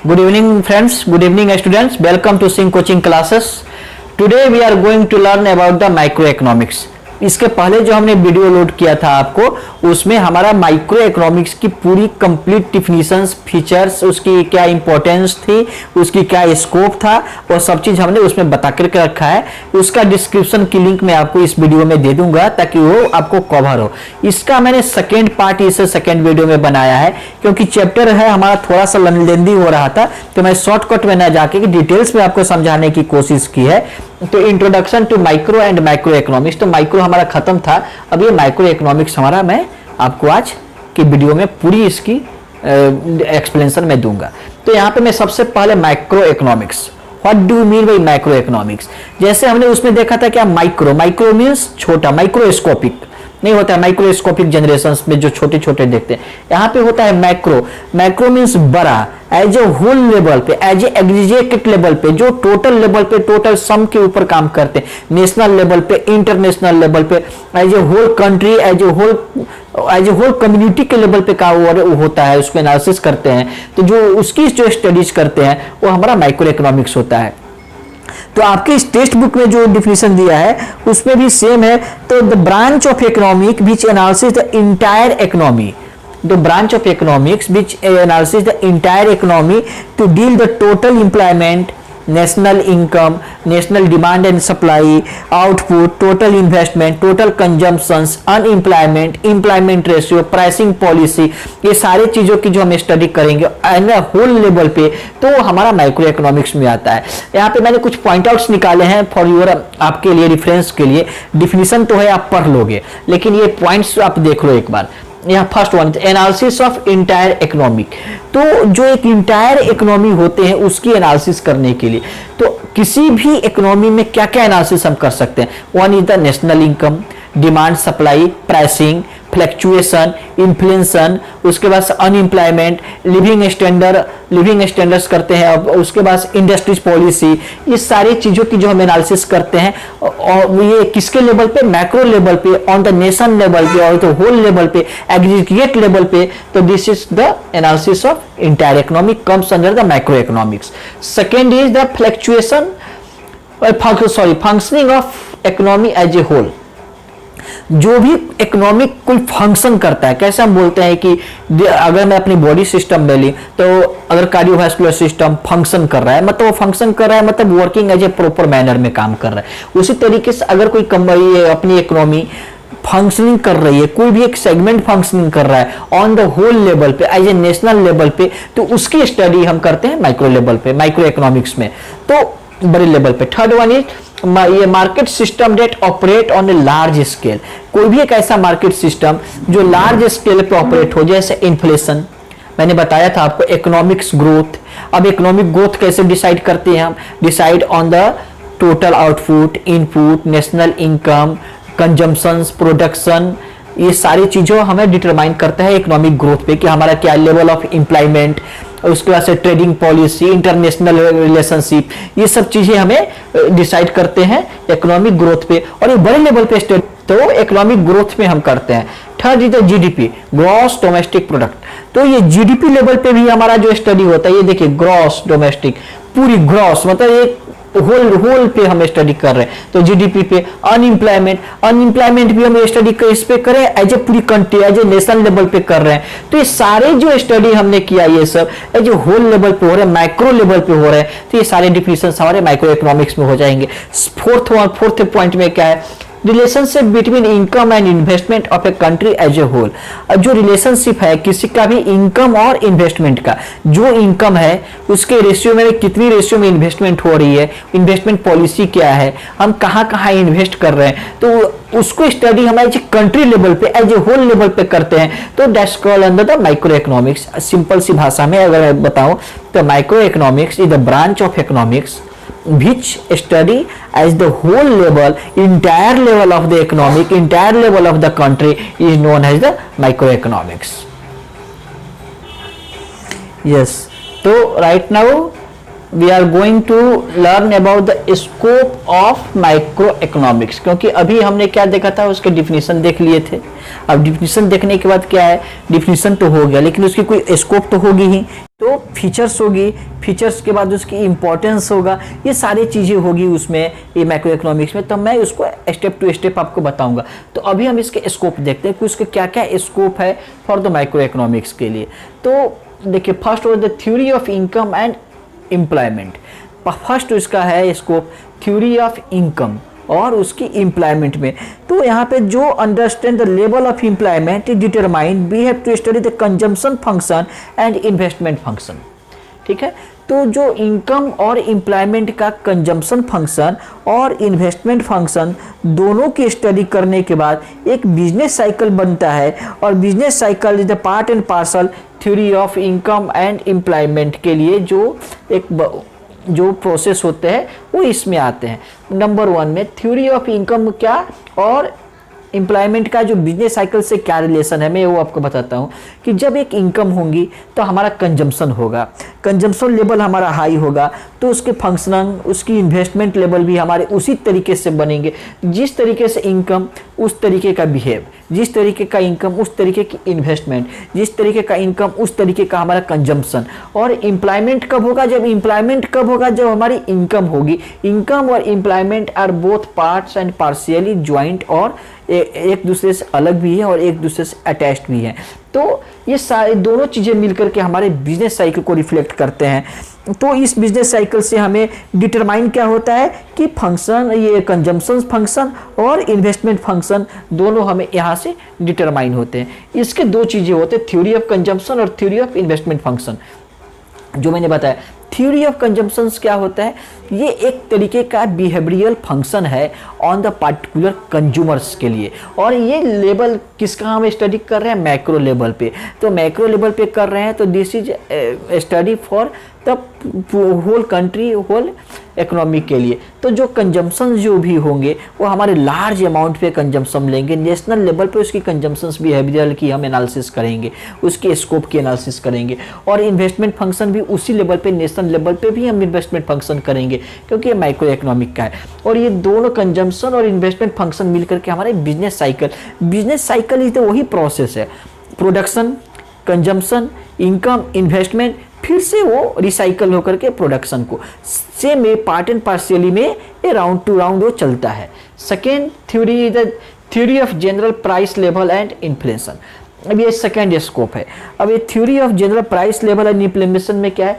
Good evening friends, good evening students. Welcome to Sing Coaching Classes. Today we are going to learn about the microeconomics. इसके पहले जो हमने video load किया था आपको, उसमें हमारा माइक्रो इकोनॉमिक्स की पूरी कंप्लीट डिफिनीशंस, फीचर्स, उसकी क्या इंपॉर्टेंस थी, उसकी क्या स्कोप था, वो सब चीज हमने उसमें बता करके रखा है। उसका डिस्क्रिप्शन की लिंक मैं आपको इस वीडियो में दे दूंगा ताकि वो आपको कवर हो। इसका मैंने सेकेंड पार्ट इस सेकेंड वीडियो में बनाया है क्योंकि चैप्टर है हमारा थोड़ा सा लेंदी हो रहा था, तो मैं शॉर्टकट में ना जाके डिटेल्स में आपको समझाने की कोशिश की है। तो introduction to micro and micro economics, तो माइक्रो हमारा खत्म था, अब ये माइक्रो इकोनॉमिक्स हमारा मैं आपको आज की वीडियो में पूरी इसकी एक्सप्लेनेशन में दूंगा। तो यहाँ पे मैं सबसे पहले micro economics, what do mean by micro economics, जैसे हमने उसमें देखा था क्या माइक्रो मीन्स छोटा, माइक्रोस्कोपिक नहीं होता है, माइक्रोस्कोपिक जनरेशंस में जो छोटे छोटे देखते हैं, यहाँ पे होता है मैक्रो मीन्स बड़ा, एज ए होल लेवल पे, एज ए एग्रीगेट लेवल पे, जो टोटल लेवल पे, टोटल सम के ऊपर काम करते हैं, नेशनल लेवल पे, इंटरनेशनल लेवल पे, as a whole country, as a whole community के लेवल पे वो होता है, उसको एनालिसिस करते हैं। तो जो उसकी जो स्टडीज करते हैं वो हमारा माइक्रो इकोनॉमिक्स होता है। तो आपके इस टेक्स्ट बुक में जो डिफिनेशन दिया है उसमें भी सेम है। तो the branch of economic which analysis the entire economy, the branch of economics which analyzes the entire economy to deal the total employment, national income, national demand and supply, output, total investment, total consumptions, unemployment, employment ratio, pricing policy, ये सारे चीजों की जो हम study करेंगे and whole level पे, तो हमारा माइक्रो इकोनॉमिक्स में आता है। यहाँ पे मैंने कुछ पॉइंट आउट्स निकाले हैं फॉर योर, आपके लिए रेफरेंस के लिए। डिफिनीशन तो है आप पढ़ लोगे, लेकिन ये पॉइंट्स आप देख लो एक बार। यहाँ first one, analysis of entire economic, तो जो एक इंटायर इकोनॉमी होते हैं उसकी एनालिसिस करने के लिए, तो किसी भी इकोनॉमी में क्या क्या एनालिसिस हम कर सकते हैं। One is the national income, demand supply, pricing, fluctuation, inflation, उसके बाद अनएम्प्लॉयमेंट, लिविंग स्टैंडर्ड्स करते हैं, उसके बाद इंडस्ट्रीज पॉलिसी, ये सारी चीजों की जो हम एनालिसिस करते हैं, और ये किसके लेवल पे, मैक्रो लेवल पे, ऑन द नेशन लेवल पे, और तो होल लेवल पे, एग्रीगेट लेवल पे। तो this is the analysis of entire economic, comes under the micro economics. Second is the fluctuation, functioning of economy as a whole, जो भी economic कोई function करता है, कैसे हम बोलते हैं कि अगर मैं अपनी बॉडी सिस्टम में ली, तो अगर कार्डियोवास्कुलर सिस्टम फंक्शन कर रहा है, मतलब वो फंक्शन कर रहा है मतलब working as a proper manner में काम कर रहा है। उसी तरीके से अगर कोई कंपनी अपनी इकोनॉमी फंक्शनिंग कर रही है, कोई भी एक सेगमेंट फंक्शनिंग कर रहा है ऑन द होल लेवल पे, एज ए नेशनल लेवल पे, तो उसकी स्टडी हम करते हैं माइक्रो लेवल पे, माइक्रो इकोनॉमिक्स में, तो बड़े लेवल पे। थर्ड वन इज ये market system that operate on a large scale, कोई भी एक ऐसा मार्केट सिस्टम जो लार्ज स्केल पे ऑपरेट हो, जैसे इन्फ्लेशन, मैंने बताया था आपको, इकोनॉमिक्स ग्रोथ। अब इकोनॉमिक ग्रोथ कैसे डिसाइड करते हैं हम, decide on the total output, input, national income, consumptions, production, ये सारी चीजों हमें डिटरमाइन करता है इकोनॉमिक ग्रोथ पे कि हमारा क्या लेवल ऑफ एम्प्लॉयमेंट, उसके बाद से ट्रेडिंग पॉलिसी, इंटरनेशनल रिलेशनशिप, ये सब चीजें हमें डिसाइड करते हैं इकोनॉमिक ग्रोथ पे, और ये बड़े लेवल पे स्टेट तो इकोनॉमिक ग्रोथ में हम करते हैं। Third is the GDP, gross domestic product, तो ये जीडीपी लेवल पे भी हमारा जो स्टडी होता है, ये देखिए ग्रॉस डोमेस्टिक, पूरी ग्रॉस मतलब एक होल पे हम स्टडी कर रहे हैं, तो जीडीपी पे। अनएम्प्लॉयमेंट भी हम स्टडी इस पे करें, एज ए पूरी country, as a national level पे कर रहे हैं। तो ये सारे जो स्टडी हमने किया ये सब एज ए होल लेवल पे हो रहे हैं, माइक्रो लेवल पे हो रहे हैं, तो ये सारे डिफिनेशन हमारे माइक्रो इकोनॉमिक्स में हो जाएंगे। फोर्थ पॉइंट में क्या है, relationship between income and investment of a country as a whole, जो रिलेशनशिप है किसी का भी इनकम और इन्वेस्टमेंट का, जो इनकम है उसके रेशियो में कितनी रेशियो में इन्वेस्टमेंट हो रही है, इन्वेस्टमेंट पॉलिसी क्या है, हम कहाँ कहाँ इन्वेस्ट कर रहे हैं, तो उसको स्टडी हम एज ए कंट्री लेवल पे, एज ए होल लेवल पे करते हैं, तो that's called under the micro economics. Simple सी भाषा में अगर मैं बताऊं तो micro economics is the branch of economics which study as the whole level, entire level of the economic, entire level of the country is known as the microeconomics. Yes, so right now we are going to learn about the scope of microeconomics, क्योंकि अभी हमने क्या देखा था, उसके definition देख लिए थे। अब डिफिनीशन देखने के बाद क्या है, डिफिनीशन तो हो गया लेकिन उसकी कोई स्कोप तो होगी ही। तो फीचर्स होगी, फीचर्स के बाद उसकी इंपॉर्टेंस होगा, ये सारी चीज़ें होगी उसमें, ये मैक्रो इकोनॉमिक्स में। तो मैं उसको स्टेप टू स्टेप आपको बताऊंगा। तो अभी हम इसके स्कोप देखते हैं कि उसके क्या क्या स्कोप है फॉर द माइक्रो इकोनॉमिक्स के लिए। तो देखिए, फर्स्ट और the theory of income and employment. First इसका है स्कोप थ्योरी ऑफ इनकम और उसकी एम्प्लॉयमेंट में। तो यहाँ पे जो understand the level of employment determine we have to study the consumption function and investment function. ठीक है, तो जो इनकम और एम्प्लॉयमेंट का कंजम्पशन फंक्शन और इन्वेस्टमेंट फंक्शन दोनों की स्टडी करने के बाद एक बिजनेस साइकिल बनता है, और business cycle is the part and parcel theory of income and employment के लिए जो प्रोसेस होते हैं वो इसमें आते हैं। नंबर 1 में थ्योरी ऑफ इनकम क्या और एम्प्लॉयमेंट का जो बिजनेस साइकिल से क्या रिलेशन है, मैं वो आपको बताता हूँ कि जब एक इनकम होगी तो हमारा कंजम्पशन होगा, कंजम्पशन लेवल हमारा हाई होगा, तो उसके फंक्शनिंग, उसकी इन्वेस्टमेंट लेवल भी हमारे उसी तरीके से बनेंगे। जिस तरीके से इनकम उस तरीके का बिहेव, जिस तरीके का इनकम उस तरीके की इन्वेस्टमेंट, जिस तरीके का इनकम उस तरीके का हमारा कंजम्पशन। और एम्प्लॉयमेंट कब होगा? जब हमारी इनकम होगी। इनकम और employment are both parts and partially joint, और एक दूसरे से अलग भी है और एक दूसरे से अटैच्ड भी है। तो ये सारी दोनों चीज़ें मिलकर के हमारे बिजनेस साइकिल को रिफ्लेक्ट करते हैं। तो इस बिजनेस साइकिल से हमें डिटरमाइन क्या होता है कि फंक्शन, ये कंजम्पशन फंक्शन और इन्वेस्टमेंट फंक्शन दोनों हमें यहाँ से डिटरमाइन होते हैं। इसके दो चीज़ें होते हैं, थ्योरी ऑफ कंजम्पशन और थ्योरी ऑफ इन्वेस्टमेंट फंक्शन। जो मैंने बताया, थ्योरी ऑफ कंजम्पशन क्या होता है? ये एक तरीके का बिहेवियरल फंक्शन है ऑन द पार्टिकुलर कंज्यूमर्स के लिए, और ये लेवल किसका हम स्टडी कर रहे हैं? मैक्रो लेवल पे। तो मैक्रो लेवल पे कर रहे हैं, तो this is study for the whole country, whole economy के लिए। तो जो कंजम्पशन जो भी होंगे वो हमारे लार्ज अमाउंट पे कंजम्पशन लेंगे। नेशनल लेवल पे उसकी कंजम्पशंस बिहेवियरल की हम एनालिसिस करेंगे, उसके स्कोप की एनालिसिस करेंगे। और इन्वेस्टमेंट फंक्शन भी उसी लेवल पे, नेशनल लेवल पे भी हम इन्वेस्टमेंट फंक्शन करेंगे, क्योंकि ये माइक्रो इकोनॉमिक का है। और ये दोनों कंजम्पशन और इन्वेस्टमेंट फंक्शन मिलकर के हमारे बिजनेस साइकिल इज वही प्रोसेस है, प्रोडक्शन, कंजम्पशन, इनकम, इन्वेस्टमेंट, फिर से वो रिसाइकल होकर के प्रोडक्शन को सेम में पार्ट एंड पार्शियली में ये राउंड टू राउंड वो चलता है। Second theory is the theory of general price level and inflation. अब ये सेकेंड स्कोप है। अब ये theory of general price level and inflation में क्या है?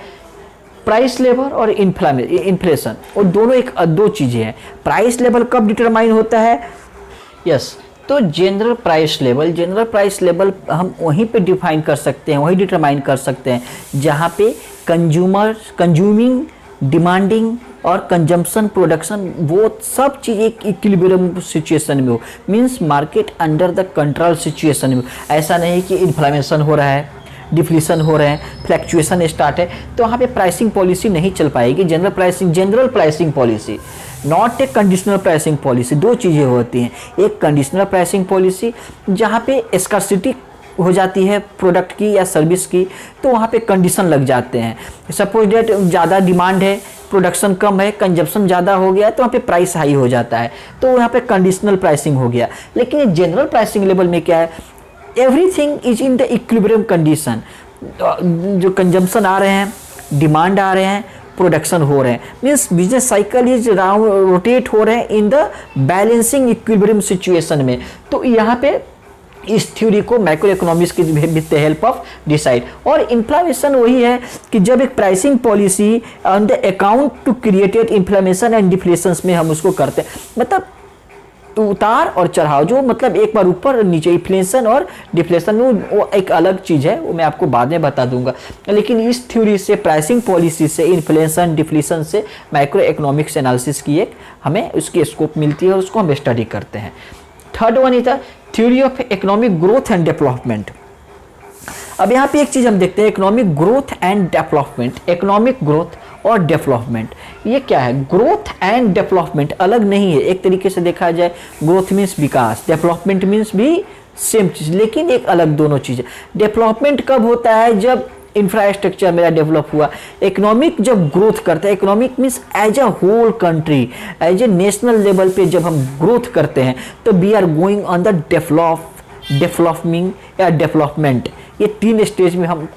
प्राइस लेवल और इन्फ्लेशन, और दोनों दो चीज़ें हैं। प्राइस लेवल कब डिटरमाइन होता है? यस, तो जनरल प्राइस लेवल हम वहीं पे डिफाइन कर सकते हैं, वहीं डिटरमाइन कर सकते हैं जहाँ पे कंज्यूमिंग, डिमांडिंग और कंजम्पशन, प्रोडक्शन, वो सब चीज़ एक इक्विलिब्रियम सिचुएशन में हो, means market under the control situation में हो। ऐसा नहीं कि इन्फ्लेशन हो रहा है, डिफ्लेशन हो रहे हैं, फ्लैक्चुएशन स्टार्ट है, तो वहाँ पे प्राइसिंग पॉलिसी नहीं चल पाएगी। General pricing policy, not a conditional pricing policy. दो चीज़ें होती हैं, एक कंडीशनल प्राइसिंग पॉलिसी जहाँ पे स्कार्सिटी हो जाती है प्रोडक्ट की या सर्विस की, तो वहाँ पे कंडीशन लग जाते हैं। सपोज डेट ज़्यादा डिमांड है, प्रोडक्शन कम है, कंजप्शन ज़्यादा हो गया, तो वहाँ पे प्राइस हाई हो जाता है, तो यहाँ पे कंडीशनल प्राइसिंग हो गया। लेकिन ये जनरल प्राइसिंग लेवल में क्या है? Everything is in the equilibrium condition. जो कंजम्पशन आ रहे हैं, डिमांड आ रहे हैं, प्रोडक्शन हो रहे हैं, means business cycle is rotate हो रहे हैं in the balancing equilibrium situation में। तो यहाँ पे इस थ्योरी को मैक्रो इकोनॉमिक्स की with the help of decide. और इन्फ्लेशन वही है कि जब एक pricing policy on the account to created inflammation and deflation में हम उसको करते हैं, मतलब उतार और चढ़ाव, जो मतलब एक बार ऊपर नीचे, इन्फ्लेशन और डिफ्लेशन में वो एक अलग चीज़ है, वो मैं आपको बाद में बता दूंगा। लेकिन इस थ्योरी से, प्राइसिंग पॉलिसी से, इन्फ्लेशन, डिफ्लेशन से मैक्रो इकोनॉमिक्स एनालिसिस की एक हमें उसकी स्कोप मिलती है और उसको हम स्टडी करते हैं। Third one is the theory of economic growth and development. अब यहाँ पे एक चीज़ हम देखते हैं, economic growth and development. Economic growth और डेवलपमेंट, ये क्या है? ग्रोथ एंड डेवलपमेंट अलग नहीं है। एक तरीके से देखा जाए, ग्रोथ मीन्स विकास, डेवलपमेंट मीन्स भी सेम चीज़, लेकिन एक अलग दोनों चीज़ें। डेवलपमेंट कब होता है? जब इंफ्रास्ट्रक्चर मेरा डेवलप हुआ। इकोनॉमिक जब ग्रोथ करता है, economic means as a whole country, as a national level पे जब हम ग्रोथ करते हैं, तो we are going on the developing या डेवलपमेंट। ये तीन स्टेज में हम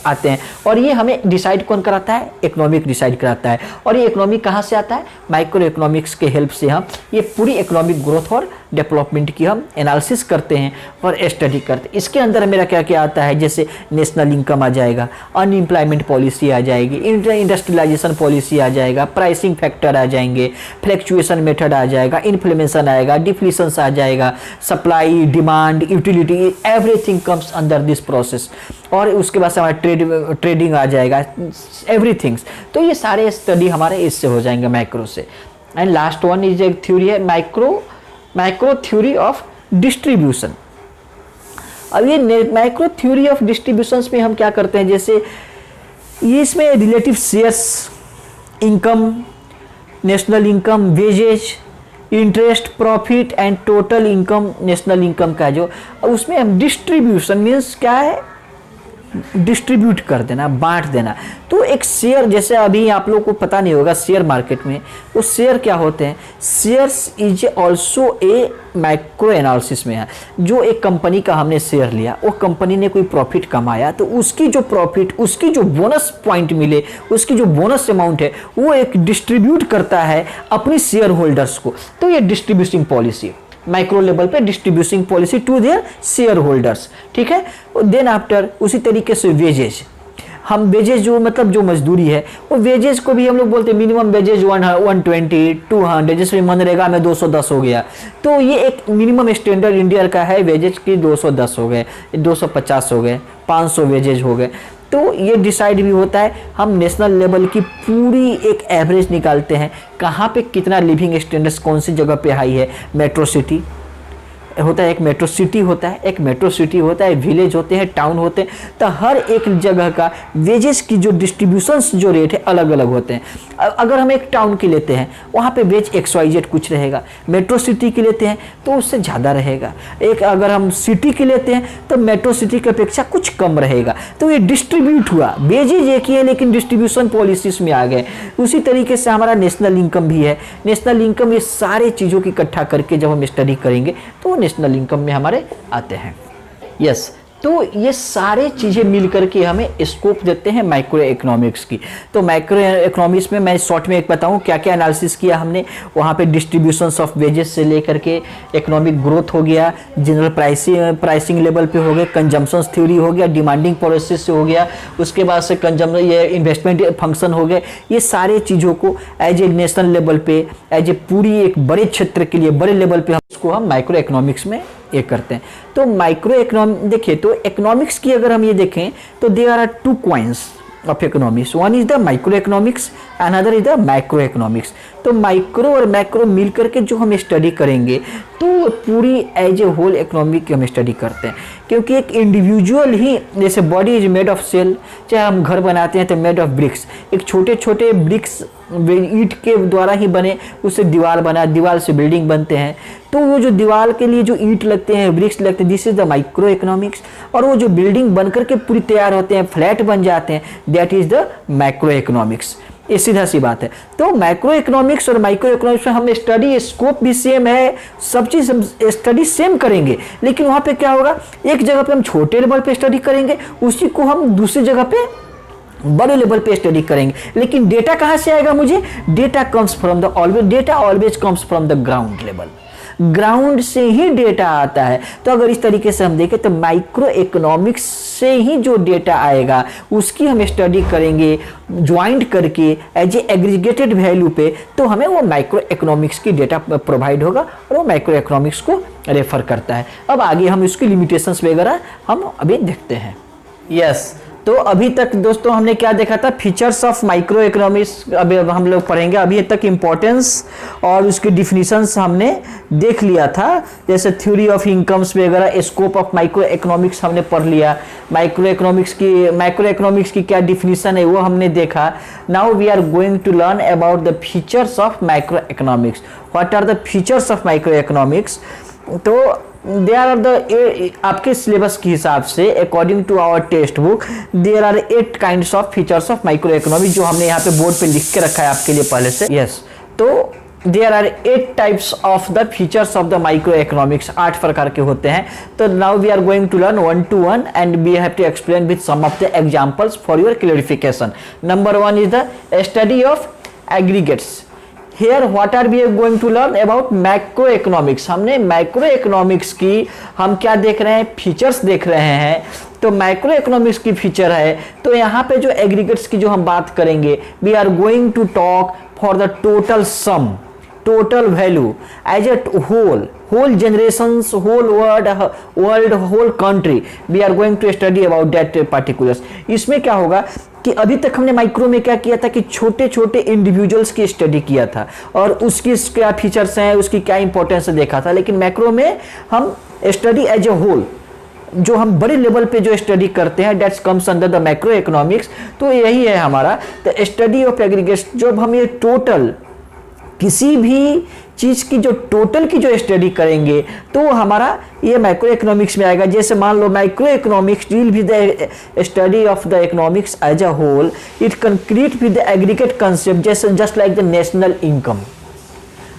आते हैं। और ये हमें डिसाइड कौन कराता है? इकोनॉमिक डिसाइड कराता है। और ये इकोनॉमिक कहाँ से आता है? माइक्रो इकोनॉमिक्स के हेल्प से हम ये पूरी इकोनॉमिक ग्रोथ और डेवलपमेंट की हम एनालिसिस करते हैं और स्टडी करते हैं। इसके अंदर मेरा क्या क्या आता है? जैसे नेशनल इनकम आ जाएगा, अनएम्प्लॉयमेंट पॉलिसी आ जाएगी, इंडस्ट्रियलाइजेशन पॉलिसी आ जाएगा, प्राइसिंग फैक्टर आ जाएंगे, फ्लैक्चुएशन मेथड आ जाएगा, इन्फ्लेमेशन आएगा, डिफ्लेशंस आ जाएगा, supply, demand, utility, everything comes under this process. और उसके बाद से हमारा ट्रेडिंग आ जाएगा, एवरीथिंग। तो ये सारे स्टडी हमारे इससे हो जाएंगे, माइक्रो से। एंड लास्ट वन इज एक थ्योरी है, माइक्रो थ्योरी ऑफ डिस्ट्रीब्यूशन। अब ये माइक्रो थ्योरी ऑफ डिस्ट्रीब्यूशंस में हम क्या करते हैं? जैसे ये इसमें relative shares, income, national income, wages, interest, profit and total income, national income का जो उसमें हम डिस्ट्रीब्यूशन मीन्स क्या है? डिस्ट्रीब्यूट कर देना, बांट देना। तो एक शेयर, जैसे अभी आप लोगों को पता नहीं होगा शेयर मार्केट में वो शेयर क्या होते हैं। Shares is also a micro analysis में है। जो एक कंपनी का हमने शेयर लिया, वो कंपनी ने कोई प्रॉफिट कमाया तो उसकी जो प्रॉफिट, उसकी जो बोनस पॉइंट मिले, उसकी जो बोनस अमाउंट है वो एक डिस्ट्रीब्यूट करता है अपनी शेयर होल्डर्स को। तो ये डिस्ट्रीब्यूटिंग पॉलिसी, माइक्रो लेवल पे distributing policy to their share holders, ठीक है। देन आफ्टर उसी तरीके से वेजेज, हम वेजेज जो मतलब जो मजदूरी है वो वेजेज को भी हम लोग बोलते हैं मिनिमम वेजेज 120, 200, जैसे मनरेगा में 210 हो गया। तो ये एक मिनिमम स्टैंडर्ड इंडिया का है, वेजेज की 210 हो गए, 250 हो गए, 500 वेजेज हो गए। तो ये डिसाइड भी होता है, हम नेशनल लेवल की पूरी एक एवरेज निकालते हैं, कहाँ पे कितना लिविंग स्टैंडर्ड्स कौन सी जगह पे हाई है। मेट्रो सिटी होता है, एक मेट्रो सिटी होता है, एक मेट्रो सिटी होता है, विलेज होते हैं, टाउन होते हैं। तो हर एक जगह का वेजेस की जो डिस्ट्रीब्यूशंस जो रेट है अलग अलग होते हैं। अगर हम एक टाउन की लेते हैं वहाँ पे वेज XYZ कुछ रहेगा, मेट्रो सिटी की लेते हैं तो उससे ज़्यादा रहेगा, एक अगर हम सिटी की लेते हैं तो मेट्रो सिटी की अपेक्षा कुछ कम रहेगा। तो ये डिस्ट्रीब्यूट हुआ, वेजेज एक ही है लेकिन डिस्ट्रीब्यूशन पॉलिसीज में आ गए। उसी तरीके से हमारा नेशनल इनकम भी है। नेशनल इनकम ये सारे चीज़ों की इकट्ठा करके जब हम स्टडी करेंगे तो नेशनल इनकम में हमारे आते हैं। यस, तो ये सारे चीज़ें मिल करके हमें स्कोप देते हैं माइक्रो इकोनॉमिक्स की। तो माइक्रो इकोनॉमिक्स में मैं शॉर्ट में एक बताऊं क्या क्या एनालिसिस किया हमने। वहाँ पे डिस्ट्रीब्यूशंस ऑफ वेजेस से लेकर के इकोनॉमिक ग्रोथ हो गया, जनरल प्राइसिंग लेवल पे हो गए, कंजम्पशन थ्योरी हो गया, डिमांडिंग पॉलिसी से हो गया, उसके बाद से ये इन्वेस्टमेंट फंक्शन हो गए। ये सारे चीज़ों को एज ए नेशनल लेवल पे, एज ए पूरी एक बड़े क्षेत्र के लिए बड़े लेवल पे उसको हम माइक्रो इकोनॉमिक्स में ये करते हैं। तो माइक्रो इकोनॉमिक देखिए, तो इकोनॉमिक्स की अगर हम ये देखें तो there are two coins of economics, one is the micro economics, another is the macro economics. तो माइक्रो और मैक्रो मिल करके जो हम स्टडी करेंगे तो पूरी एज ए होल इकोनॉमिक की हम स्टडी करते हैं। क्योंकि एक इंडिविजुअल ही, जैसे body is made of cell, चाहे हम घर बनाते हैं तो मेड ऑफ ब्रिक्स, एक छोटे छोटे ब्रिक्स ईंट के द्वारा ही बने, उससे दीवार बना, दीवार से बिल्डिंग बनते हैं। तो वो जो दीवार के लिए जो ईंट लगते हैं, ब्रिक्स लगते हैं, this is the micro economics. और वो जो बिल्डिंग बन करके पूरी तैयार होते हैं, फ्लैट बन जाते हैं, that is the macro economics. ये सीधा सी बात है। तो मैक्रो इकोनॉमिक्स और माइक्रो इकोनॉमिक्स में हम स्टडी स्कोप भी सेम है, सब चीज़ हम स्टडी सेम करेंगे, लेकिन वहाँ पे क्या होगा, एक जगह पे हम छोटे लेवल पे स्टडी करेंगे, उसी को हम दूसरी जगह पे बड़े लेवल पे स्टडी करेंगे। लेकिन डेटा कहाँ से आएगा मुझे? Data comes from the always, data always comes from the ground level, ground से ही डेटा आता है। तो अगर इस तरीके से हम देखें तो माइक्रो इकोनॉमिक्स से ही जो डेटा आएगा उसकी हम स्टडी करेंगे ज्वाइंट करके एज ए एग्रीगेटेड वैल्यू पे, तो हमें वो माइक्रो इकोनॉमिक्स की डेटा प्रोवाइड होगा और वो माइक्रो इकोनॉमिक्स को रेफर करता है। अब आगे हम इसकी लिमिटेशंस वगैरह हम अभी देखते हैं। यस, तो अभी तक दोस्तों हमने क्या देखा था? फीचर्स ऑफ माइक्रो इकोनॉमिक्स अभी हम लोग पढ़ेंगे। अभी तक इम्पोर्टेंस और उसकी डिफिनीशंस हमने देख लिया था, जैसे थ्योरी ऑफ इनकम्स वगैरह, स्कोप ऑफ माइक्रो इकोनॉमिक्स हमने पढ़ लिया, माइक्रो इकोनॉमिक्स की क्या डिफिनीशन है वो हमने देखा। Now we are going to learn about the features of micro economics. What are the features of micro economics? तो देयर आर द, आपके सिलेबस के हिसाब से according to our text book there are 8 kinds of features of micro economics, जो हमने यहाँ पे board पे लिख के रखा है आपके लिए पहले से। यस, तो there are 8 types of the features of the micro economics, 8 प्रकार के होते हैं। तो now we are going to learn 1 to 1 and we have to explain with some of the examples for your clarification. Number 1 is the study of aggregates. Here what are we going to learn about macroeconomics। हमने macroeconomics की हम क्या देख रहे हैं, features देख रहे हैं। तो macroeconomics की फीचर है, तो यहाँ पे जो एग्रीगेट्स की जो हम बात करेंगे, we are going to talk for the total sum, total value as a whole generations, whole world, whole country, we are going to study about that particulars। इसमें क्या होगा कि अभी तक हमने माइक्रो में क्या किया था कि छोटे छोटे इंडिविजुअल्स की स्टडी किया था और उसकी क्या फीचर्स हैं, उसकी क्या इंपॉर्टेंस देखा था। लेकिन मैक्रो में हम स्टडी एज ए होल, जो हम बड़े लेवल पे जो स्टडी करते हैं, that's comes under the macro economics. तो यही है हमारा द स्टडी ऑफ एग्रीगेट्स। जब हम ये टोटल किसी भी चीज की जो टोटल की जो स्टडी करेंगे तो हमारा ये माइक्रो इकोनॉमिक्स में आएगा। जैसे मान लो micro economics deal with the study of the economics as a whole, it concrete with the aggregate concept, जैसे just like the national income.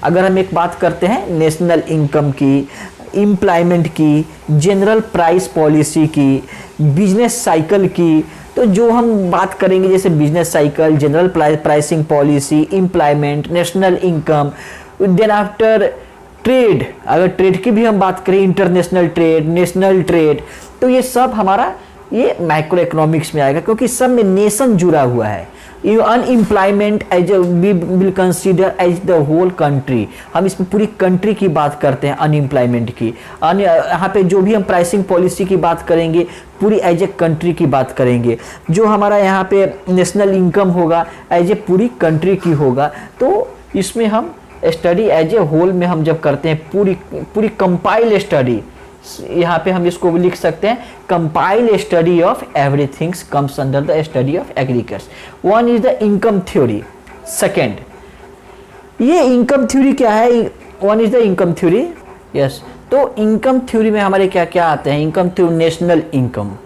अगर हम एक बात करते हैं नेशनल इनकम की, एम्प्लॉयमेंट की, जनरल प्राइस पॉलिसी की, बिजनेस साइकिल की, तो जो हम बात करेंगे जैसे business cycle, general pricing policy, employment, national income, then after trade, अगर ट्रेड की भी हम बात करें, इंटरनेशनल ट्रेड, नेशनल ट्रेड, तो ये सब हमारा ये माइक्रो इकोनॉमिक्स में आएगा, क्योंकि सब में नेशन जुड़ा हुआ है। Unemployment as we will consider as the whole country, हम इसमें पूरी कंट्री की बात करते हैं अनएम्प्लॉयमेंट की। यहाँ पे जो भी हम प्राइसिंग पॉलिसी की बात करेंगे पूरी एज ए कंट्री की बात करेंगे। जो हमारा यहाँ पे नेशनल इनकम होगा एज ए पूरी कंट्री की होगा। तो इसमें हम स्टडी एज ए होल में हम जब करते हैं पूरी कंपाइल स्टडी, यहाँ पे हम इसको लिख सकते हैं compile study of everything comes under the study of aggregates. One is the income theory. Second, ये इनकम थ्योरी क्या है? One is the income theory, yes. तो इनकम थ्योरी में हमारे क्या क्या आते हैं? इनकम थ्योरी, नेशनल इनकम,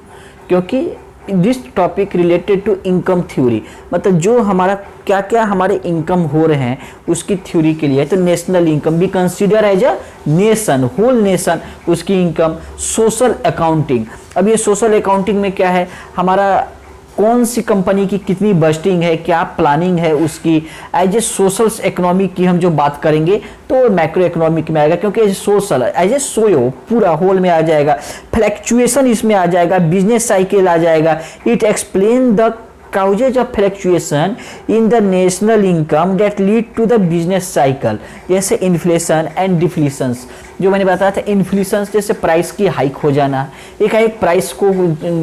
क्योंकि this topic related to income theory, मतलब जो हमारा क्या क्या हमारे इनकम हो रहे हैं उसकी थ्योरी के लिए। तो नेशनल इनकम भी consider as a nation, whole nation, उसकी इनकम। सोशल अकाउंटिंग, अब ये सोशल अकाउंटिंग में क्या है, हमारा कौन सी कंपनी की कितनी बस्टिंग है, क्या प्लानिंग है उसकी, एज ए सोशल इकोनॉमी की हम जो बात करेंगे तो मैक्रो इकोनॉमिक में आएगा, क्योंकि एज सोशल एज ए सोयो पूरा होल में आ जाएगा। फ्लैक्चुएशन इसमें आ जाएगा, बिजनेस साइकिल आ जाएगा। It explain the causes of fluctuation in the national income that lead to the business cycle, जैसे इन्फ्लेशन एंड डिफ्लेशंस। जो मैंने बताया था इन्फ्लेशंस जैसे प्राइस की हाइक हो जाना, एक प्राइस को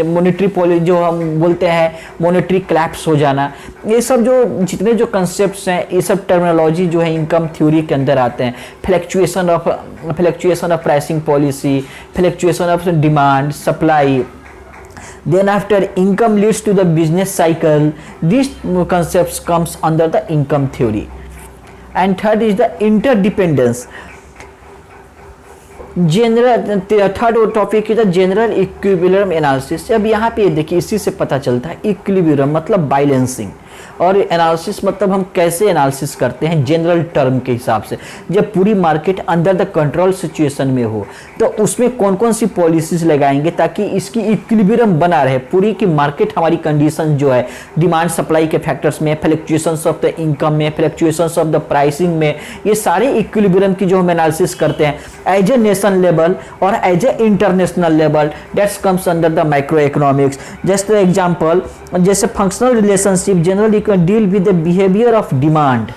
मॉनेटरी पॉलिसी जो हम बोलते हैं मॉनेटरी क्लैप्स हो जाना, ये सब जो जितने जो कंसेप्ट्स हैं ये सब टर्मिनोलॉजी जो है इनकम थ्योरी के अंदर आते हैं। Fluctuation of pricing policy, fluctuation of demand supply, then after income leads to the business cycle, these concepts comes under the income theory। and third is the interdependence। General third topic is the general equilibrium analysis. अब यहाँ पे देखिए इसी से पता चलता है equilibrium मतलब बैलेंसिंग, और एनालिसिस मतलब हम कैसे एनालिसिस करते हैं जनरल टर्म के हिसाब से। जब पूरी market under the control situation में हो तो उसमें कौन कौन सी पॉलिसीज लगाएंगे ताकि इसकी इक्विलिब्रियम बना रहे, पूरी की मार्केट हमारी कंडीशन जो है डिमांड सप्लाई के फैक्टर्स में, फ्लक्चुएशंस ऑफ द इनकम में, फ्लक्चुएशंस ऑफ द प्राइसिंग में, ये सारे इक्विलिब्रियम की जो हम एनालिसिस करते हैं एज ए नेशन लेवल और as a international level, that's comes under the micro economics. Just example, जैसे functional relationship generally deal with the behaviour of demand.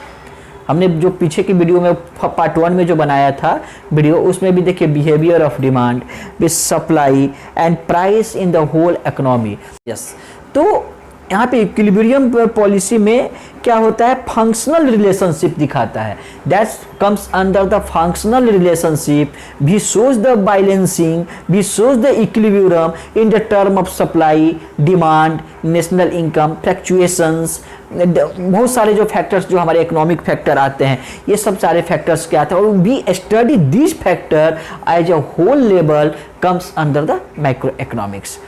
हमने जो पीछे की वीडियो में पार्ट 1 में जो बनाया था वीडियो, उसमें भी देखिए behaviour of demand with supply and price in the whole economy. Yes, तो यहाँ पे इक्विलिब्रियम पॉलिसी में क्या होता है, फंक्शनल रिलेशनशिप दिखाता है। That comes under the functional relationship, भी शोज द बैलेंसिंग, भी shows the equilibrium in the term of supply, demand, national income, fluctuations, बहुत सारे जो फैक्टर्स जो हमारे इकोनॉमिक फैक्टर आते हैं, ये सब सारे फैक्टर्स क्या आते हैं, और we study this factor as a whole level comes under the micro economics.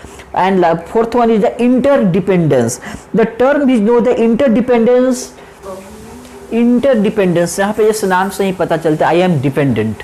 And fourth one is the interdependence. The term is known the interdependence interdependence, यहाँ पे जैसे नाम से ही पता चलता है आई एम डिपेंडेंट,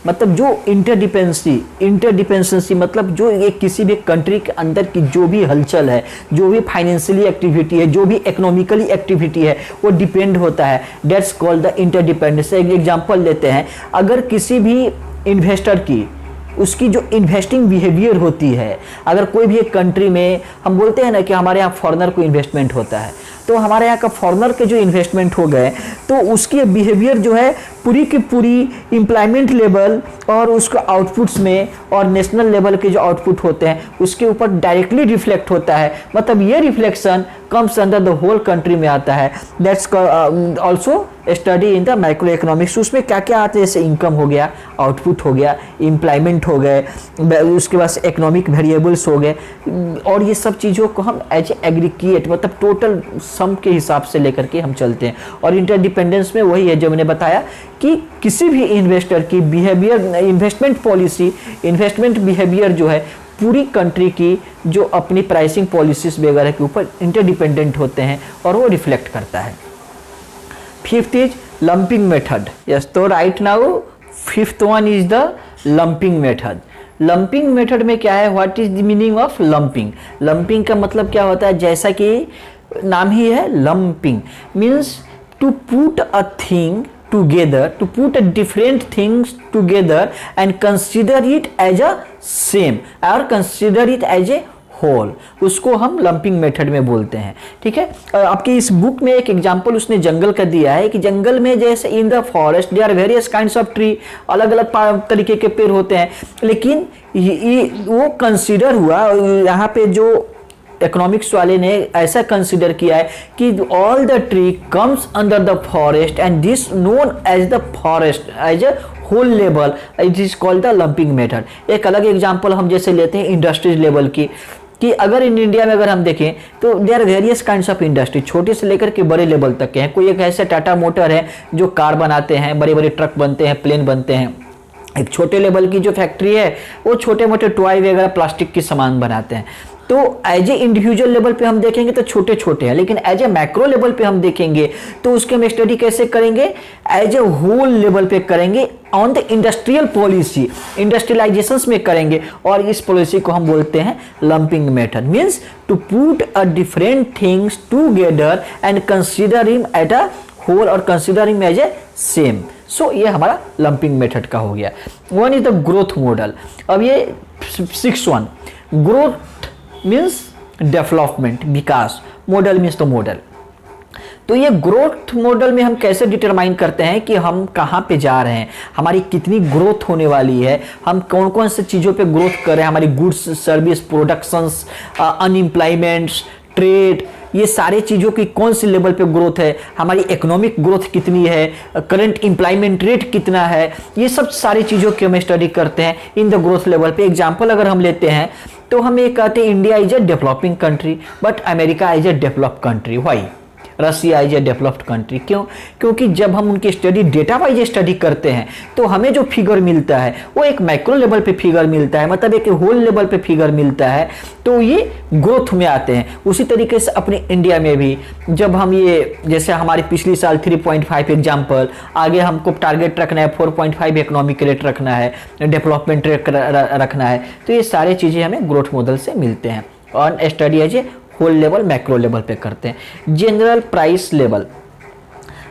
मतलब जो इंटरडिपेंडेंसी मतलब जो ये किसी भी कंट्री के अंदर की जो भी हलचल है, जो भी फाइनेंशियली एक्टिविटी है, जो भी इकोनॉमिकली एक्टिविटी है, वो डिपेंड होता है। That's called the interdependence. एक एग्जांपल लेते हैं, अगर किसी भी इन्वेस्टर की उसकी जो इन्वेस्टिंग बिहेवियर होती है, अगर कोई भी एक कंट्री में, हम बोलते हैं ना कि हमारे यहाँ फॉरेनर को इन्वेस्टमेंट होता है, तो हमारे यहाँ का फॉरेनर के जो इन्वेस्टमेंट हो गए तो उसकी बिहेवियर जो है पूरी की पूरी एम्प्लॉयमेंट लेवल और उसका आउटपुट्स में और नेशनल लेवल के जो आउटपुट होते हैं उसके ऊपर डायरेक्टली रिफ्लेक्ट होता है। मतलब ये reflection comes under the whole country में आता है। That's also study in the micro economics. उसमें क्या क्या आते हैं, जैसे इनकम हो गया, आउटपुट हो गया, एम्प्लॉयमेंट हो गए, उसके बाद इकोनॉमिक वेरिएबल्स हो गए, और ये सब चीज़ों को हम एज एग्रीगेट मतलब टोटल सम के हिसाब से लेकर के हम चलते हैं। और इंटरडिपेंडेंस में वही है जो मैंने बताया कि किसी भी इन्वेस्टर की behaviour, investment policy, investment behaviour जो है पूरी कंट्री की जो अपनी प्राइसिंग पॉलिसीज वगैरह के ऊपर इंटरडिपेंडेंट होते हैं और वो रिफ्लेक्ट करता है। Fifth is lumping method. Yes, तो right now fifth one is the lumping method. Lumping method में क्या है, what is the meaning of lumping? Lumping का मतलब क्या होता है, जैसा कि नाम ही है lumping, means to put a thing together, to put a different things together and consider it as a same or consider it as a whole, उसको हम लंपिंग मेथड में बोलते हैं। ठीक है, आपकी इस बुक में एक एग्जांपल उसने जंगल का दिया है कि जंगल में जैसे in the forest there are various kinds of tree, अलग अलग तरीके के पेड़ होते हैं, लेकिन ये वो कंसीडर हुआ, यहाँ पे जो इकोनॉमिक्स वाले ने ऐसा कंसीडर किया है कि all the tree comes under the forest and this known as the forest as a whole level, it is called the lumping method. एक अलग एग्जांपल हम जैसे लेते हैं इंडस्ट्रीज लेवल की, कि अगर इन इंडिया में अगर हम देखें तो there are various kinds of industry, छोटे से लेकर के बड़े लेवल तक के हैं। कोई एक ऐसे टाटा मोटर है जो कार बनाते हैं, बड़े बड़े ट्रक बनते हैं, प्लेन बनते हैं। एक छोटे लेवल की जो फैक्ट्री है वो छोटे मोटे टॉय वगैरह प्लास्टिक के सामान बनाते हैं। तो एज ए इंडिविजुअल लेवल पे हम देखेंगे तो छोटे छोटे हैं, लेकिन एज ए मैक्रो लेवल पे हम देखेंगे तो उसके हम स्टडी कैसे करेंगे, एज ए होल लेवल पे करेंगे, on the industrial policy, industrialisations में करेंगे, और इस पॉलिसी को हम बोलते हैं lumping method. Means to put a different things together and consider him at a whole और consider him as a same. So ये हमारा लंपिंग मेथड का हो गया। One is the growth model. अब ये 6 वन, ग्रोथ मीन्स डेवलपमेंट, विकास, model means तो मॉडल। तो ये ग्रोथ मॉडल में हम कैसे डिटरमाइन करते हैं कि हम कहाँ पे जा रहे हैं, हमारी कितनी ग्रोथ होने वाली है, हम कौन कौन से चीज़ों पे ग्रोथ कर रहे हैं, हमारी गुड्स, सर्विस, प्रोडक्शंस, अनएम्प्लॉयमेंट्स, ट्रेड, ये सारे चीज़ों की कौन सी लेवल पे ग्रोथ है, हमारी इकोनॉमिक ग्रोथ कितनी है, करंट एम्प्लॉयमेंट रेट कितना है, ये सब सारी चीज़ों की हम स्टडी करते हैं इन द ग्रोथ लेवल पे। एग्जांपल अगर हम लेते हैं तो हम ये कहते हैं India is a developing country but America is a developed country. Why? Russia is a developed country. क्यों? क्योंकि जब हम उनकी स्टडी डेटा वाइज स्टडी करते हैं तो हमें जो फिगर मिलता है वो एक मैक्रो लेवल पे फिगर मिलता है, मतलब एक होल लेवल पे फिगर मिलता है, तो ये ग्रोथ में आते हैं। उसी तरीके से अपने इंडिया में भी जब हम ये, जैसे हमारी पिछली साल 3.5 एग्जाम्पल, आगे हमको टारगेट रखना है 4.5 इकोनॉमिक रेट रखना है, डेवलपमेंट रेट रखना है, तो ये सारी चीज़ें हमें ग्रोथ मॉडल से मिलते हैं और study as a whole level, macro level पे करते हैं। जनरल प्राइस लेवल,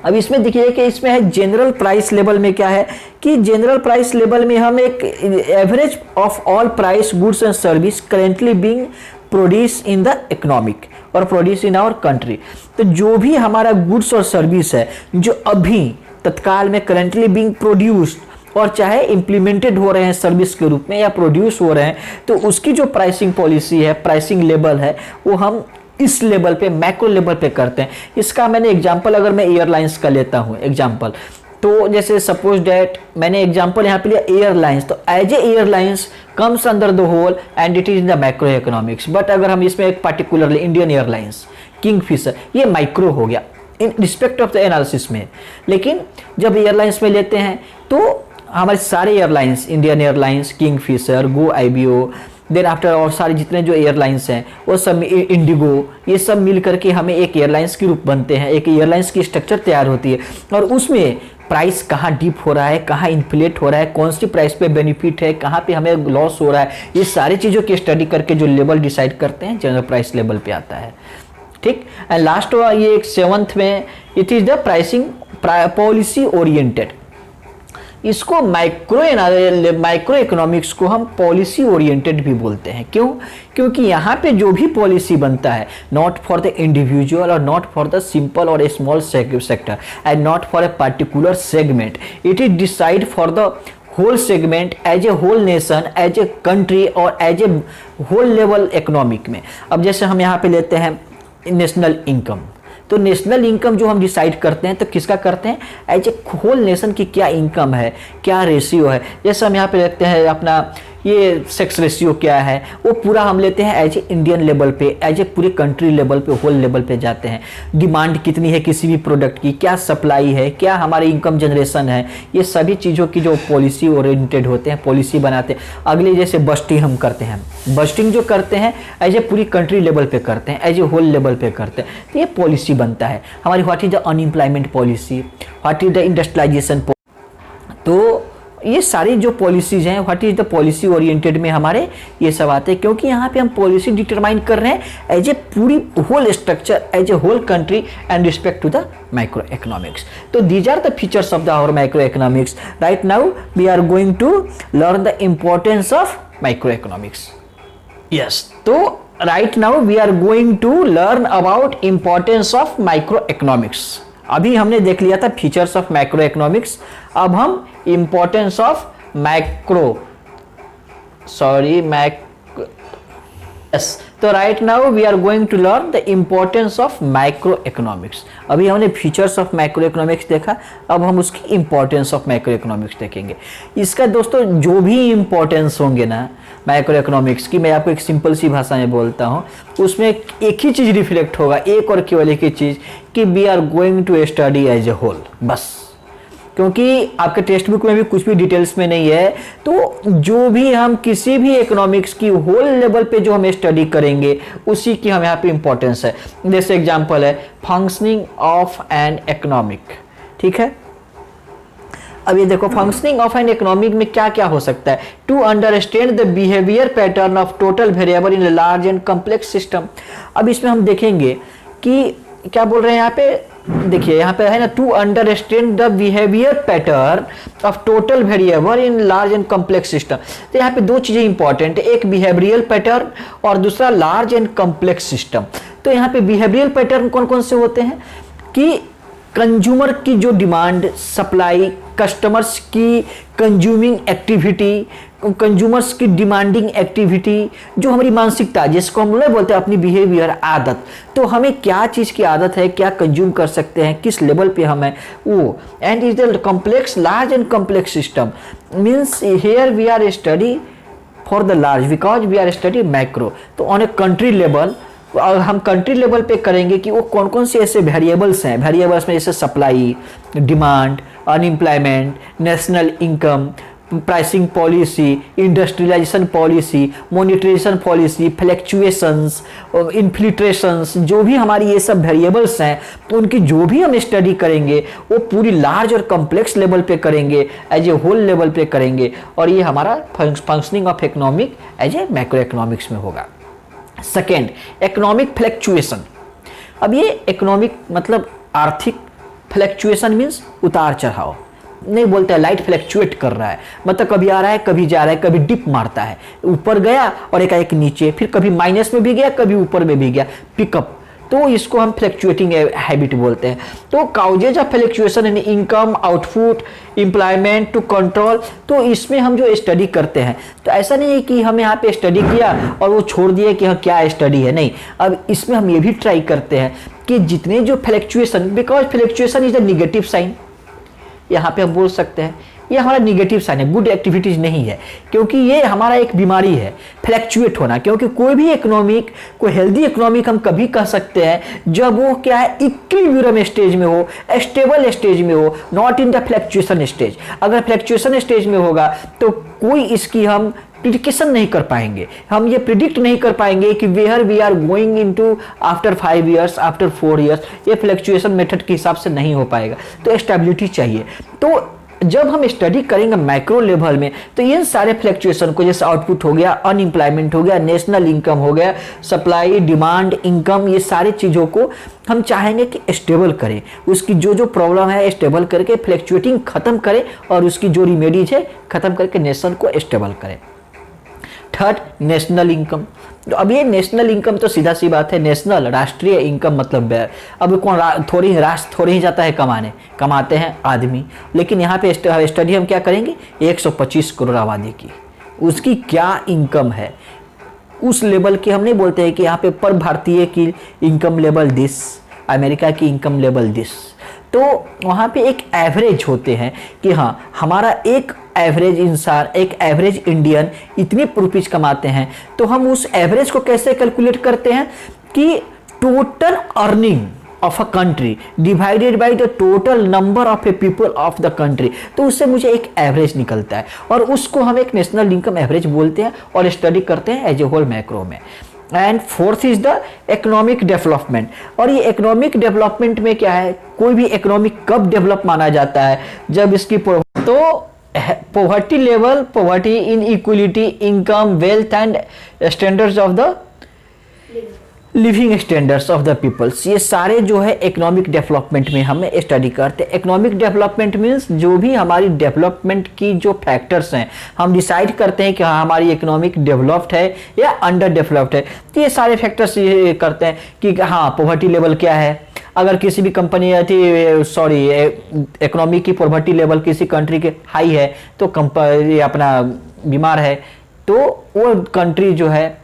अब इसमें देखिए कि इसमें है जनरल प्राइस लेवल में क्या है कि जनरल प्राइस लेवल में हम एक average of all price goods and service currently being produce in the economic और प्रोड्यूस इन आवर कंट्री। तो जो भी हमारा गुड्स और सर्विस है जो अभी तत्काल में करेंटली बीइंग प्रोड्यूस्ड और चाहे इम्प्लीमेंटेड हो रहे हैं सर्विस के रूप में या प्रोड्यूस हो रहे हैं, तो उसकी जो प्राइसिंग पॉलिसी है, प्राइसिंग लेवल है, वो हम इस लेवल पे, मैक्रो लेवल पे करते हैं। इसका मैंने एग्जांपल अगर मैं एयरलाइंस का लेता हूँ एग्जांपल, तो जैसे सपोज डैट मैंने एग्जांपल यहाँ पे लिया एयरलाइंस, तो as a airlines comes under the whole and it is in the macro economics. But अगर हम इसमें एक पार्टिकुलरली इंडियन एयरलाइंस, किंगफिशर, ये माइक्रो हो गया in respect of the analysis में। लेकिन जब एयरलाइंस में लेते हैं तो हमारे सारे एयरलाइंस, इंडियन एयरलाइंस, किंगफिशर, गो आईबीओ, देन आफ्टर और सारे जितने जो एयरलाइंस हैं वो सब इंडिगो, ये सब मिल करके हमें एक एयरलाइंस के रूप बनते हैं, एक एयरलाइंस की स्ट्रक्चर तैयार होती है और उसमें प्राइस कहाँ डिप हो रहा है, कहाँ इन्फ्लेट हो रहा है, कौन सी प्राइस पे बेनिफिट है, कहाँ पे हमें लॉस हो रहा है, ये सारी चीज़ों की स्टडी करके जो लेवल डिसाइड करते हैं जनरल प्राइस लेवल पे आता है। ठीक, एंड लास्ट ये एक 7th में it is the pricing policy oriented. इसको माइक्रो इकोनॉमिक्स को हम पॉलिसी ओरिएंटेड भी बोलते हैं। क्यों? क्योंकि यहाँ पे जो भी पॉलिसी बनता है नॉट फॉर द इंडिविजुअल और नॉट फॉर द सिंपल और small sector and not for a particular segment, it is decide for the whole segment as a whole nation, as a country और as a whole level economic में। अब जैसे हम यहाँ पे लेते हैं नेशनल इनकम, तो नेशनल इनकम जो हम डिसाइड करते हैं तो किसका करते हैं, एज ए होल नेशन की क्या इनकम है, क्या रेशियो है। जैसे हम यहाँ पे देखते हैं अपना ये सेक्स रेशियो क्या है, वो पूरा हम लेते हैं एज ए इंडियन लेवल पे, एज ए पूरे कंट्री लेवल पे, होल लेवल पे जाते हैं। डिमांड कितनी है किसी भी प्रोडक्ट की, क्या सप्लाई है, क्या हमारी इनकम जनरेशन है, ये सभी चीज़ों की जो पॉलिसी ओरिएंटेड होते हैं, पॉलिसी बनाते हैं। अगले जैसे बस्टिंग हम करते हैं, बस्टिंग जो करते हैं एज ए पूरी कंट्री लेवल पे करते हैं, एज ए होल लेवल पे करते हैं, तो ये पॉलिसी बनता है हमारी। What is the unemployment policy, what is the industrialisation, तो ये सारी जो पॉलिसीज हैं what is the policy oriented में हमारे ये सब आते हैं, क्योंकि यहाँ पे हम पॉलिसी डिटरमाइन कर रहे हैं एज ए पूरी whole structure, as a whole country and respect to the micro economics. तो these are the features of the our micro economics. Right now we are going to learn the importance of micro economics. Yes, तो right now we are going to learn about importance of micro economics. अभी हमने देख लिया था features of micro economics, अब हम importance of तो right now we are going to learn the importance of micro economics. अभी हमने फीचर्स ऑफ माइक्रो इकोनॉमिक्स देखा, अब हम उसकी इंपॉर्टेंस ऑफ माइक्रो इकोनॉमिक्स देखेंगे। इसका दोस्तों जो भी इंपॉर्टेंस होंगे ना माइक्रो इकोनॉमिक्स की, मैं आपको एक सिंपल सी भाषा में बोलता हूँ, उसमें एक ही चीज़ रिफ्लेक्ट होगा, एक और केवल एक ही चीज़, कि we are going to study as a whole, बस। क्योंकि आपके टेक्स्ट बुक में भी कुछ भी डिटेल्स में नहीं है, तो जो भी हम किसी भी इकोनॉमिक्स की होल लेवल पे जो हम स्टडी करेंगे उसी की हम यहाँ पे इंपॉर्टेंस है। जैसे एग्जांपल है फंक्शनिंग ऑफ एन इकोनॉमिक, ठीक है। अब ये देखो फंक्शनिंग ऑफ एन इकोनॉमिक में क्या क्या हो सकता है, to understand the behaviour pattern of total variable in large and complex system. अब इसमें हम देखेंगे कि क्या बोल रहे हैं यहाँ पे, देखिए यहाँ पे है ना, to understand the behaviour pattern of total variable in large and complex system. तो यहाँ पे दो चीजें इंपॉर्टेंट है, एक बिहेवियरल पैटर्न और दूसरा लार्ज एंड कॉम्प्लेक्स सिस्टम। तो यहाँ पे बिहेवियरल पैटर्न कौन कौन से होते हैं कि कंज्यूमर की जो डिमांड, सप्लाई, कस्टमर्स की कंज्यूमिंग एक्टिविटी, कंज्यूमर्स की डिमांडिंग एक्टिविटी, जो हमारी मानसिकता, जिसको हम लोग बोलते हैं अपनी बिहेवियर, आदत, तो हमें क्या चीज़ की आदत है, क्या कंज्यूम कर सकते हैं, किस लेवल पे हम हैं वो। And is the complex large and complex system means here we are study for the large because we are study micro. तो ऑन ए कंट्री लेवल, और हम कंट्री लेवल पे करेंगे कि वो कौन कौन से ऐसे वेरिएबल्स हैं, वेरिएबल्स में जैसे supply, demand, unemployment, national income, pricing policy, industrialisation policy, monetisation policy, fluctuations, infiltrations, जो भी हमारी ये सब वेरिएबल्स हैं, तो उनकी जो भी हम स्टडी करेंगे वो पूरी लार्ज और कॉम्प्लेक्स लेवल पे करेंगे, एज ए होल लेवल पे करेंगे, और ये हमारा functioning of economic as a macro economics में होगा। Second, economic fluctuation. अब ये इकोनॉमिक मतलब आर्थिक, फ्लक्चुएशन मीन्स उतार चढ़ाव, नहीं बोलते हैं लाइट फ्लक्चुएट कर रहा है, मतलब कभी आ रहा है कभी जा रहा है, कभी डिप मारता है, ऊपर गया और एक नीचे, फिर कभी माइनस में भी गया कभी ऊपर में भी गया, पिकअप, तो इसको हम फ्लक्चुएटिंग हैबिट बोलते हैं। तो causes of fluctuation in income, output, employment to control, तो इसमें हम जो स्टडी करते हैं, तो ऐसा नहीं है कि हम यहाँ पे स्टडी किया और वो छोड़ दिया कि हाँ क्या स्टडी है, नहीं, अब इसमें हम ये भी ट्राई करते हैं कि जितने जो fluctuation, because fluctuation is the negative sign, यहाँ पे हम बोल सकते हैं ये हमारा निगेटिव साइन है, गुड एक्टिविटीज नहीं है, क्योंकि ये हमारा एक बीमारी है फ्लक्चुएट होना। क्योंकि कोई भी इकोनॉमिक, कोई हेल्दी इकोनॉमिक हम कभी कह सकते हैं जब वो क्या है, इक्विलिब्रियम स्टेज में हो, स्टेबल स्टेज में हो, not in the fluctuation stage. अगर फ्लक्चुएशन स्टेज में होगा तो कोई इसकी हम प्रिडिक्शन नहीं कर पाएंगे, हम ये प्रिडिक्ट नहीं कर पाएंगे कि where we are going into after 5 years, after 4 years, ये फ्लक्चुएशन मेथड के हिसाब से नहीं हो पाएगा। तो स्टेबिलिटी चाहिए। तो जब हम स्टडी करेंगे मैक्रो लेवल में तो इन सारे फ्लक्चुएशन को, जैसे आउटपुट हो गया, अनएम्प्लॉयमेंट हो गया, नेशनल इनकम हो गया, सप्लाई डिमांड इनकम, ये सारी चीज़ों को हम चाहेंगे कि स्टेबल करें, उसकी जो जो प्रॉब्लम है स्टेबल करके फ्लक्चुएटिंग खत्म करें और उसकी जो रिमेडीज है खत्म करके नेशन को स्टेबल करें। Third, national income. तो अब ये नेशनल इनकम तो सीधा सी बात है, नेशनल राष्ट्रीय इनकम मतलब अब कौन राष्ट्र थोड़ी ही जाता है कमाने, कमाते हैं आदमी। लेकिन यहाँ पे स्टडी हम क्या करेंगे, 125 करोड़ आबादी की, उसकी क्या इनकम है, उस लेवल की। हम नहीं बोलते हैं कि यहाँ पे पर भारतीय की इनकम लेवल दिस, अमेरिका की इनकम लेवल दिस। तो वहाँ पे एक एवरेज होते हैं कि हाँ हमारा एक एवरेज इंसान, एक एवरेज इंडियन इतनी रुपीज कमाते हैं। तो हम उस एवरेज को कैसे कैलकुलेट करते हैं कि total earning of a country divided by the total number of A people of the country. तो उससे मुझे एक एवरेज निकलता है और उसको हम एक नेशनल इनकम एवरेज बोलते हैं और स्टडी करते हैं एज ए होल मैक्रो में। And fourth is the economic development. और ये इकोनॉमिक डेवलपमेंट में क्या है, कोई भी इकोनॉमिक कब डेवलप माना जाता है, जब इसकी poverty level, poverty in equality, income, wealth and standards of the living standards of the peoples, ये सारे जो है इकोनॉमिक डेवलपमेंट में हम स्टडी करते हैं। इकोनॉमिक डेवलपमेंट मीन्स जो भी हमारी डेवलपमेंट की जो फैक्टर्स हैं, हम डिसाइड करते हैं कि हाँ हमारी इकोनॉमिक डेवलप्ड है या अंडर डेवलप्ड है। तो ये सारे फैक्टर्स ये करते हैं कि हाँ पॉवर्टी लेवल क्या है, अगर किसी भी कंपनी इकोनॉमी की पॉवर्टी लेवल किसी कंट्री के हाई है तो कंपनी अपना बीमार है, तो वो कंट्री जो है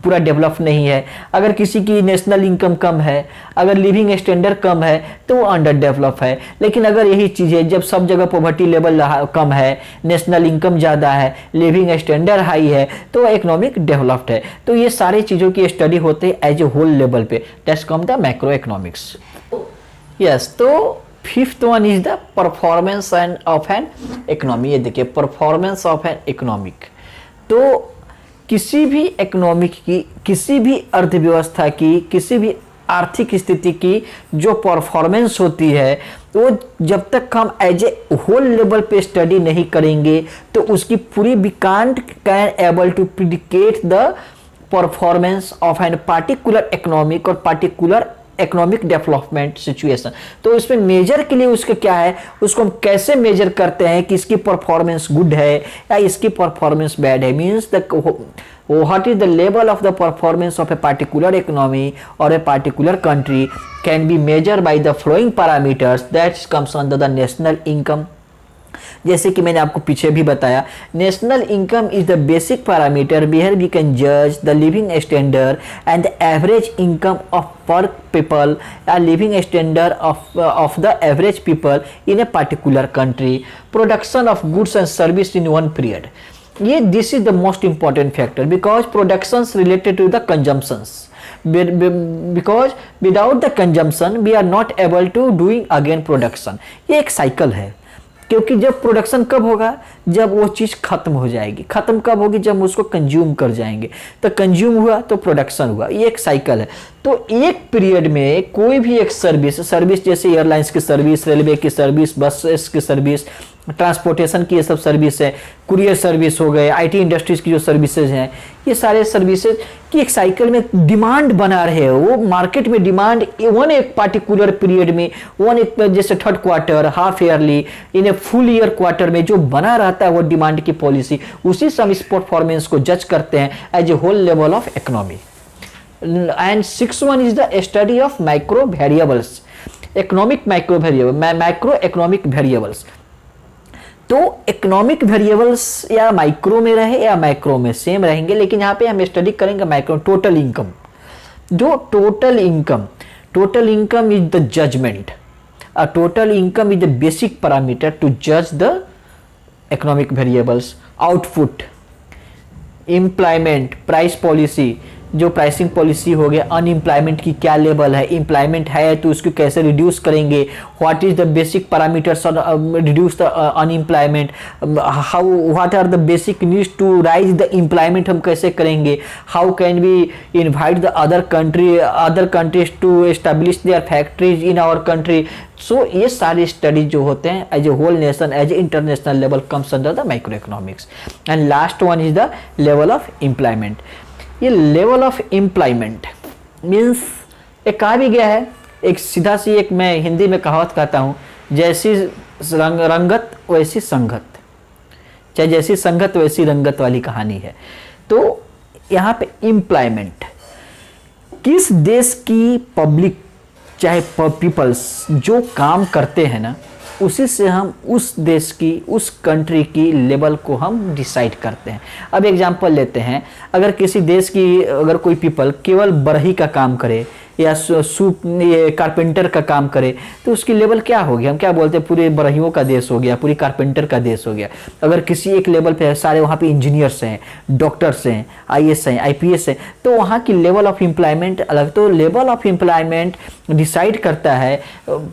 पूरा डेवलप नहीं है। अगर किसी की नेशनल इनकम कम है, अगर लिविंग स्टैंडर्ड कम है तो वो अंडर डेवलप है। लेकिन अगर यही चीज़ें जब सब जगह पॉवर्टी लेवल कम है, नेशनल इनकम ज़्यादा है, लिविंग स्टैंडर्ड हाई है, तो इकोनॉमिक डेवलप्ड है। तो ये सारी चीज़ों की स्टडी होते हैं एज ए होल लेवल पे, that's come the macro economics. Yes, तो fifth one is the performance and of an economy. ये देखिए परफॉर्मेंस ऑफ एन इकोनॉमिक। तो किसी भी इकोनॉमिक की, किसी भी अर्थव्यवस्था की, किसी भी आर्थिक स्थिति की जो परफॉर्मेंस होती है, वो जब तक हम एज ए होल लेवल पे स्टडी नहीं करेंगे तो उसकी पूरी we can't can able to predicate the performance of an particular economic और पार्टिकुलर इकोनॉमिक डेवलपमेंट सिचुएशन। तो इसमें मेजर के लिए उसके क्या है, उसको हम कैसे मेजर करते हैं कि इसकी परफॉर्मेंस गुड है या इसकी परफॉर्मेंस बैड है। Means the what is the level of the performance of a particular economy और a particular country can be measure by the following parameters that comes under the national income. जैसे कि मैंने आपको पीछे भी बताया, national income is the basic parameter where we can जज the living standard and the average income of per people या living standard of the average people in a particular country, production of goods and service in one period. ये this is the most important factor because productions related to the consumptions, because without the consumption we are not able to doing again production। ये एक cycle है, क्योंकि जब production कब होगा, जब वो चीज़ खत्म हो जाएगी। खत्म कब होगी, जब उसको कंज्यूम कर जाएंगे। तो कंज्यूम हुआ तो प्रोडक्शन हुआ, ये एक साइकिल है। तो एक पीरियड में कोई भी एक सर्विस जैसे एयरलाइंस की सर्विस, रेलवे की सर्विस, बसेस की सर्विस, ट्रांसपोर्टेशन की ये सब सर्विस है, कुरियर सर्विस हो गए, आईटी इंडस्ट्रीज की जो सर्विसेज हैं, ये सारे सर्विसेज की एक साइकिल में डिमांड बना रहे हो। वो मार्केट में डिमांड वन एक पार्टिकुलर पीरियड में, वन एक जैसे third quarter, half yearly, in a full year quarter में जो बना रहता है वो डिमांड की पॉलिसी, उसी से हम इस परफॉर्मेंस को जज करते हैं as a whole level of economy. And six one is the study of micro variables, economic micro variable, micro economic variables. तो इकोनॉमिक वेरिएबल्स या माइक्रो में रहे या मैक्रो में सेम रहेंगे, लेकिन यहाँ पे हम स्टडी करेंगे माइक्रो। टोटल इनकम, जो total income is the judgement, a total income is the basic parameter to जज the economic variables. Output, employment, price policy, जो प्राइसिंग पॉलिसी हो गया, अनएम्प्लॉयमेंट की क्या लेवल है, एम्प्लॉयमेंट है तो उसको कैसे रिड्यूस करेंगे, what is the basic parameters reduce the unemployment, how what are the basic needs to raise the employment, हम कैसे करेंगे, how can we invite the other countries to establish their factories in our country. So ये सारे studies जो होते हैं as a whole nation, as a international level comes under the micro economics. And last one is the level of employment. ये level of employment means एक कहा भी गया है, एक सीधा सी एक मैं हिंदी में कहावत कहता हूँ, जैसी रंगत वैसी संगत, चाहे जैसी संगत वैसी रंगत वाली कहानी है। तो यहाँ पे एम्प्लॉयमेंट किस देश की पब्लिक चाहे पीपल्स जो काम करते हैं ना, उसी से हम उस देश की, उस कंट्री की लेवल को हम डिसाइड करते हैं। अब एग्जांपल लेते हैं, अगर किसी देश की अगर कोई पीपल केवल बढ़ई का काम करे या ये कारपेंटर का काम करे तो उसकी लेवल क्या होगी, हम क्या बोलते हैं, पूरे बढ़इयों का देश हो गया, पूरी कारपेंटर का देश हो गया। अगर किसी एक लेवल पे सारे वहाँ पे इंजीनियर्स हैं, डॉक्टर्स हैं, आईएएस हैं, आईपीएस हैं, तो वहाँ की लेवल ऑफ एम्प्लॉयमेंट अलग। तो लेवल ऑफ एम्प्लॉयमेंट डिसाइड करता है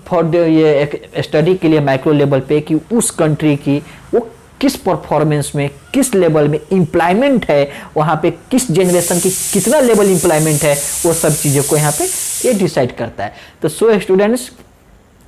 फॉर ये एक स्टडी के लिए माइक्रो लेवल पे कि उस कंट्री की वो किस परफॉर्मेंस में, किस लेवल में एम्प्लॉयमेंट है, वहाँ पे किस जनरेशन की कितना लेवल एम्प्लॉयमेंट है, वो सब चीज़ों को यहाँ पे ये डिसाइड करता है। तो so students,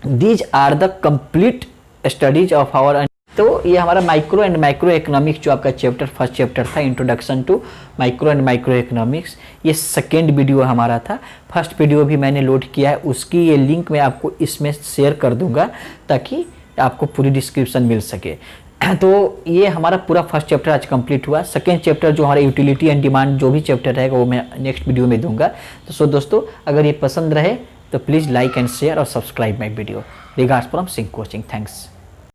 these are the complete studies of our. तो ये हमारा माइक्रो एंड माइक्रो इकोनॉमिक्स जो आपका चैप्टर, फर्स्ट चैप्टर था, introduction to micro and micro economics, ये सेकेंड वीडियो हमारा था। फर्स्ट वीडियो भी मैंने लोड किया है, उसकी ये लिंक मैं आपको इसमें शेयर कर दूंगा ताकि आपको पूरी डिस्क्रिप्शन मिल सके। तो ये हमारा पूरा फर्स्ट चैप्टर आज कंप्लीट हुआ। सेकेंड चैप्टर जो हमारा यूटिलिटी एंड डिमांड जो भी चैप्टर रहेगा वो मैं नेक्स्ट वीडियो में दूंगा। तो सो दोस्तों, अगर ये पसंद रहे तो प्लीज़ लाइक एंड शेयर और subscribe my video. Regards from Singh coaching. Thanks.